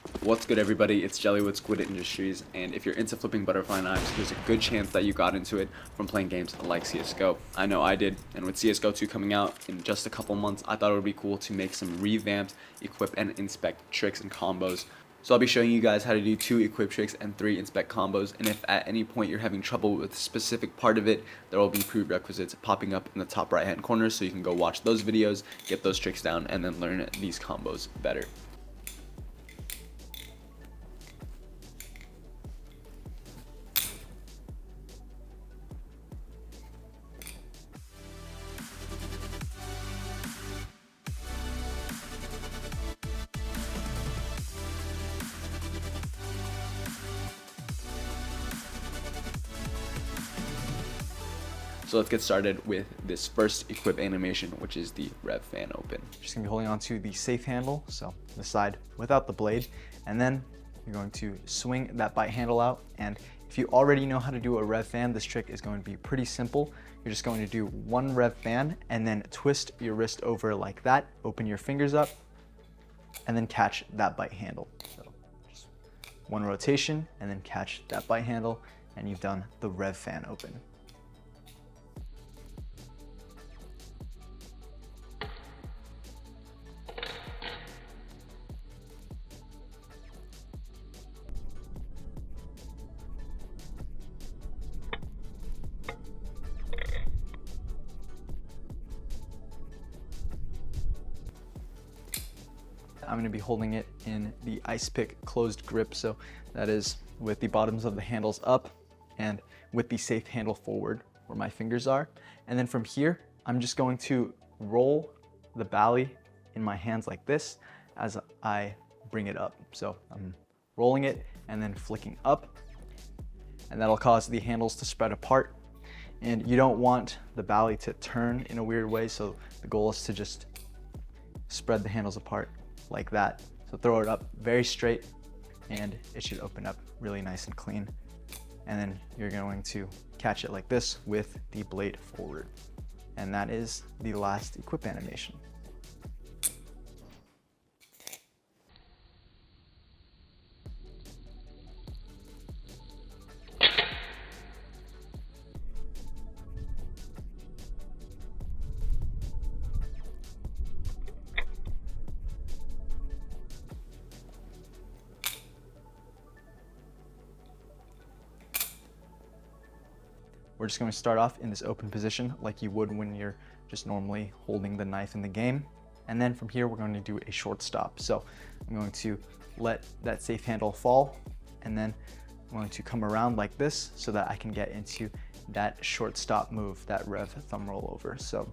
What's good, everybody? It's Jelly with Squid Industries, and if you're into flipping butterfly knives, there's a good chance that you got into it from playing games like CSGO. I know I did, and with CSGO2 coming out in just a couple months, I thought it would be cool to make some revamped equip and inspect tricks and combos. So I'll be showing you guys how to do 2 equip tricks and 3 inspect combos, and if at any point you're having trouble with a specific part of it, there will be prerequisites popping up in the top right hand corner, so you can go watch those videos, get those tricks down, and then learn these combos better. So let's get started with this first equip animation, which is the rev fan open. Just gonna be holding on to the safe handle, so the side without the blade, and then you're going to swing that bite handle out. And if you already know how to do a rev fan, this trick is going to be pretty simple. You're just going to do 1 rev fan and then twist your wrist over like that, open your fingers up, and then catch that bite handle. So just 1 rotation and then catch that bite handle, and you've done the rev fan open. I'm going to be holding it in the ice pick closed grip, so that is with the bottoms of the handles up and with the safe handle forward where my fingers are. And then from here, I'm just going to roll the bally in my hands like this as I bring it up. So I'm rolling it and then flicking up, and that'll cause the handles to spread apart. And you don't want the bally to turn in a weird way, so the goal is to just spread the handles apart like that. So throw it up very straight and it should open up really nice and clean. And then you're going to catch it like this with the blade forward. And that is the last equip animation. We're just going to start off in this open position like you would when you're just normally holding the knife in the game. And then from here, we're going to do a short stop. So I'm going to let that safe handle fall, and then I'm going to come around like this so that I can get into that short stop move, that rev thumb roll over. So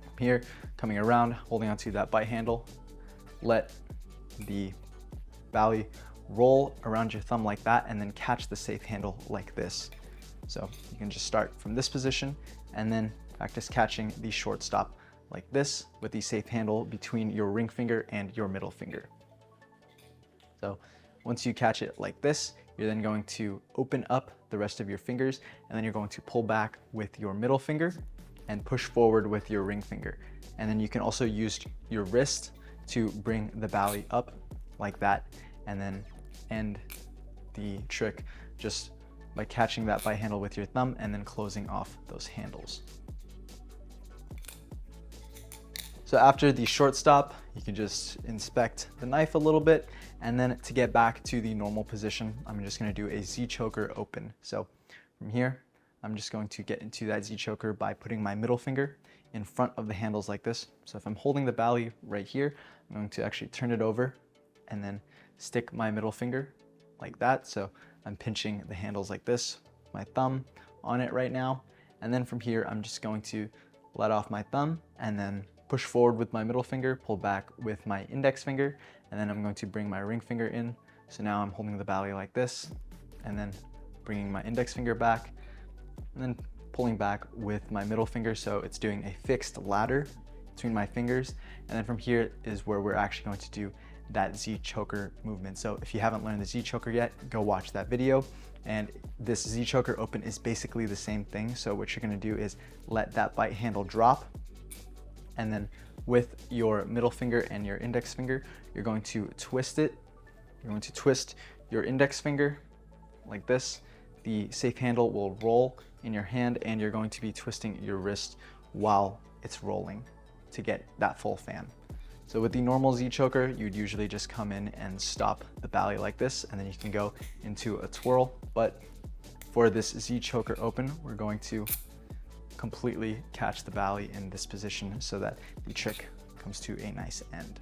from here, coming around, holding onto that bite handle, let the bally roll around your thumb like that, and then catch the safe handle like this. So you can just start from this position and then practice catching the short stop like this with the safe handle between your ring finger and your middle finger. So once you catch it like this, you're then going to open up the rest of your fingers, and then you're going to pull back with your middle finger and push forward with your ring finger. And then you can also use your wrist to bring the bally up like that, and then end the trick just by catching that bite handle with your thumb and then closing off those handles. So after the short stop, you can just inspect the knife a little bit, and then to get back to the normal position, I'm just going to do a Z choker open. So from here, I'm just going to get into that Z choker by putting my middle finger in front of the handles like this. So if I'm holding the bally right here, I'm going to actually turn it over and then stick my middle finger like that. So I'm pinching the handles like this, my thumb on it right now. And then from here, I'm just going to let off my thumb and then push forward with my middle finger, pull back with my index finger, and then I'm going to bring my ring finger in. So now I'm holding the bally like this, and then bringing my index finger back, and then pulling back with my middle finger. So it's doing a fixed ladder between my fingers. And then from here is where we're actually going to do that Z choker movement. So if you haven't learned the Z choker yet, go watch that video. And this Z choker open is basically the same thing. So what you're gonna do is let that bite handle drop, and then with your middle finger and your index finger, you're going to twist it you're going to twist your index finger like this. The safe handle will roll in your hand, and you're going to be twisting your wrist while it's rolling to get that full fan. So with the normal Z choker, you'd usually just come in and stop the Bally like this, and then you can go into a twirl. But for this Z choker open, we're going to completely catch the Bally in this position so that the trick comes to a nice end.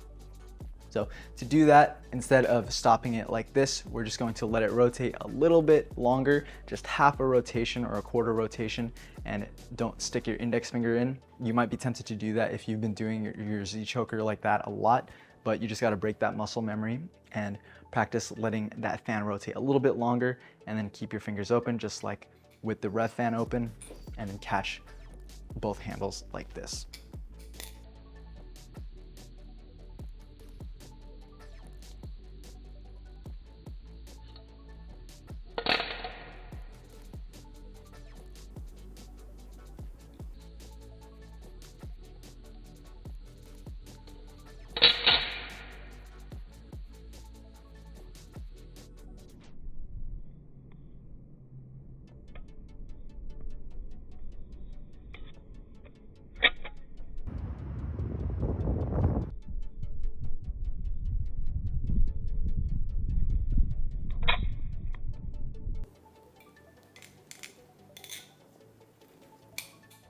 So to do that, instead of stopping it like this, we're just going to let it rotate a little bit longer, just half a rotation or a quarter rotation, and don't stick your index finger in. You might be tempted to do that if you've been doing your Z choker like that a lot, but you just got to break that muscle memory and practice letting that fan rotate a little bit longer, and then keep your fingers open just like with the rev fan open, and then catch both handles like this.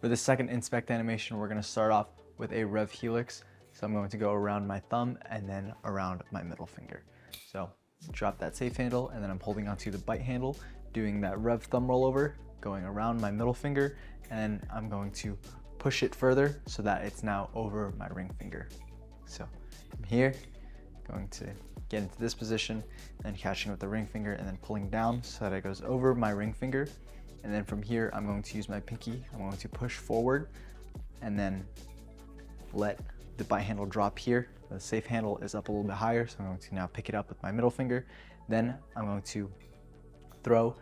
For the second inspect animation, we're going to start off with a rev helix. So I'm going to go around my thumb and then around my middle finger. So drop that safe handle, and then I'm holding onto the bite handle, doing that rev thumb rollover, going around my middle finger, and I'm going to push it further so that it's now over my ring finger. So I'm here, going to get into this position, then catching with the ring finger and then pulling down so that it goes over my ring finger. And then from here, I'm going to use my pinky. I'm going to push forward and then let the bite handle drop here. The safe handle is up a little bit higher, so I'm going to now pick it up with my middle finger. Then I'm going to throw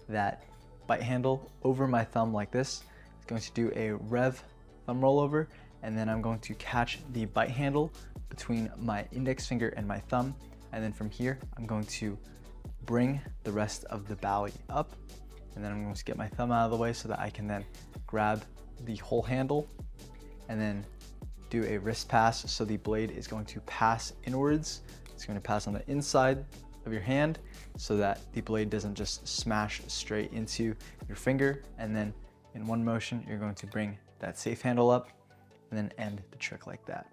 that bite handle over my thumb like this. It's going to do a rev thumb rollover, and then I'm going to catch the bite handle between my index finger and my thumb. And then from here, I'm going to bring the rest of the Bally up, and then I'm going to get my thumb out of the way so that I can then grab the whole handle and then do a wrist pass. So the blade is going to pass inwards. It's going to pass on the inside of your hand so that the blade doesn't just smash straight into your finger. And then in one motion, you're going to bring that safe handle up and then end the trick like that.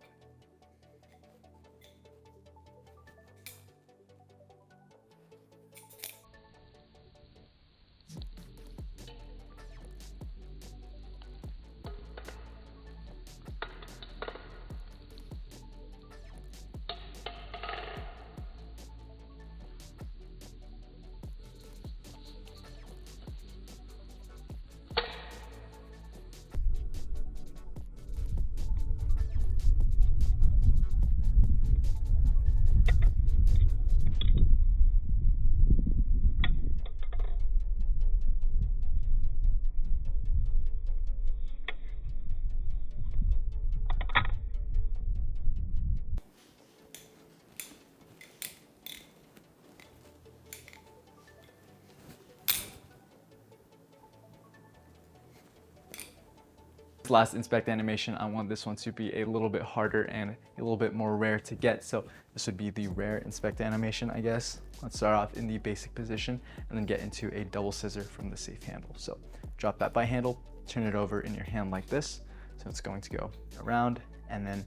Last inspect animation, I want this one to be a little bit harder and a little bit more rare to get. So this would be the rare inspect animation, I guess. Let's start off in the basic position and then get into a double scissor from the safe handle. So drop that bite handle, turn it over in your hand like this. So it's going to go around, and then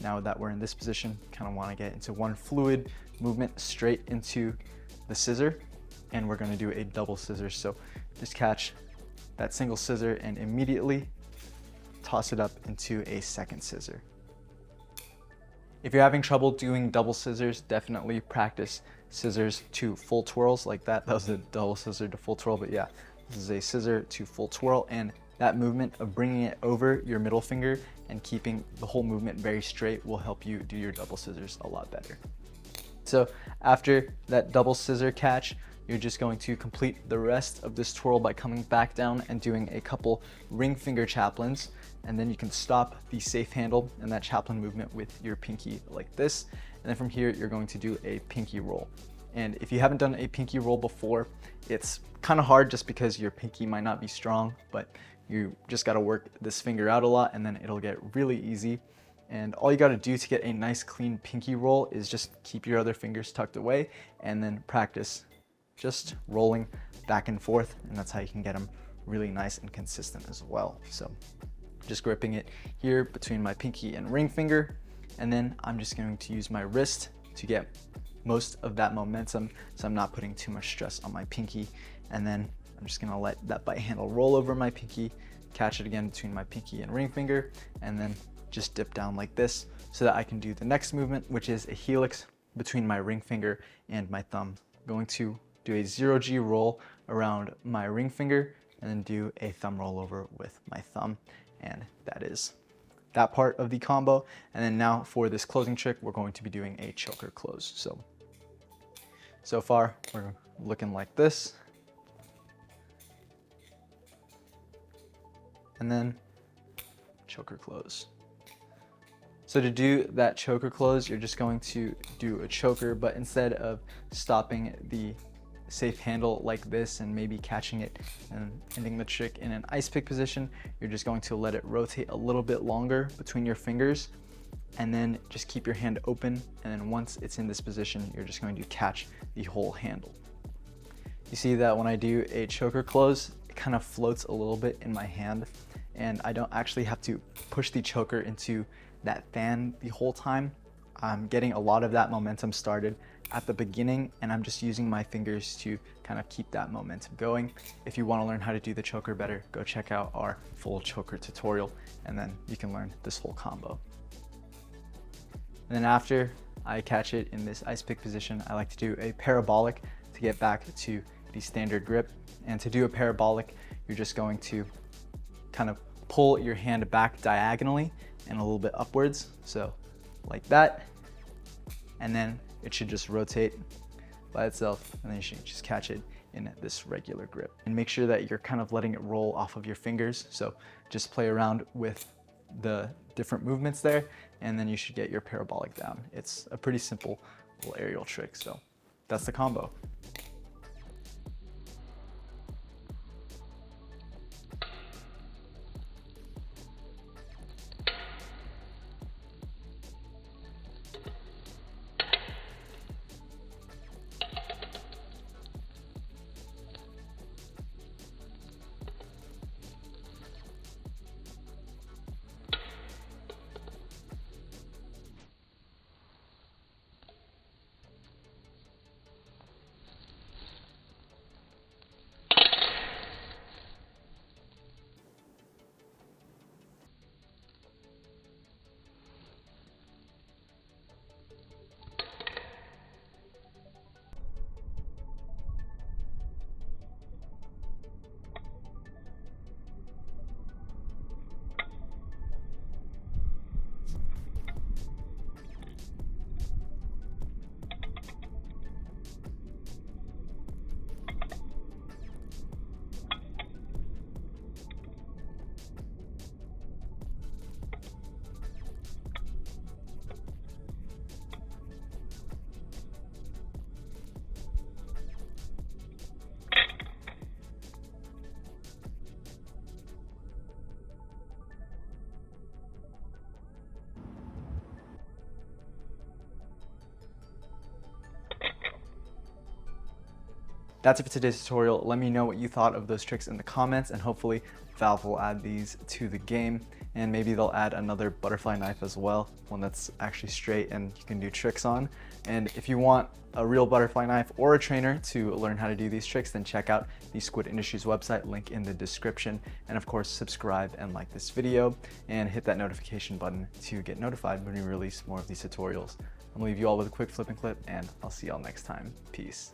now that we're in this position, kind of want to get into one fluid movement straight into the scissor, and we're going to do a double scissor. So just catch that single scissor and immediately toss it up into a second scissor. If you're having trouble doing double scissors, definitely practice scissors to full twirls like that. That was a double scissor to full twirl, but yeah, this is a scissor to full twirl, and that movement of bringing it over your middle finger and keeping the whole movement very straight will help you do your double scissors a lot better. So after that double scissor catch, you're just going to complete the rest of this twirl by coming back down and doing a couple ring finger chaplains, and then you can stop the safe handle and that chaplain movement with your pinky like this. And then from here, you're going to do a pinky roll. And if you haven't done a pinky roll before, it's kind of hard just because your pinky might not be strong, but you just got to work this finger out a lot and then it'll get really easy. And all you got to do to get a nice clean pinky roll is just keep your other fingers tucked away and then practice just rolling back and forth, and that's how you can get them really nice and consistent as well. So just gripping it here between my pinky and ring finger, and then I'm just going to use my wrist to get most of that momentum so I'm not putting too much stress on my pinky. And then I'm just gonna let that bite handle roll over my pinky, catch it again between my pinky and ring finger, and then just dip down like this so that I can do the next movement, which is a helix between my ring finger and my thumb. I'm going to do a 0G roll around my ring finger and then do a thumb rollover with my thumb. And that is that part of the combo. And then now for this closing trick, we're going to be doing a choker close. So far we're looking like this. And then choker close. So to do that choker close, you're just going to do a choker, but instead of stopping the safe handle like this and maybe catching it and ending the trick in an ice pick position, you're just going to let it rotate a little bit longer between your fingers, and then just keep your hand open. And then once it's in this position, you're just going to catch the whole handle. You see that when I do a choker close, it kind of floats a little bit in my hand, and I don't actually have to push the choker into that fan the whole time. I'm getting a lot of that momentum started at the beginning, and I'm just using my fingers to kind of keep that momentum going. If you want to learn how to do the choker better, go check out our full choker tutorial, and then you can learn this whole combo. And then after I catch it in this ice pick position, I like to do a parabolic to get back to the standard grip. And to do a parabolic, you're just going to kind of pull your hand back diagonally and a little bit upwards, so like that, and then it should just rotate by itself, and then you should just catch it in this regular grip. And make sure that you're kind of letting it roll off of your fingers, so just play around with the different movements there, and then you should get your parabolic down. It's a pretty simple little aerial trick, so that's the combo. That's it for today's tutorial. Let me know what you thought of those tricks in the comments, and hopefully Valve will add these to the game, and maybe they'll add another butterfly knife as well, one that's actually straight and you can do tricks on. And if you want a real butterfly knife or a trainer to learn how to do these tricks, then check out the Squid Industries website, link in the description. And of course, subscribe and like this video and hit that notification button to get notified when we release more of these tutorials. I'm gonna leave you all with a quick flip and clip, and I'll see y'all next time. Peace.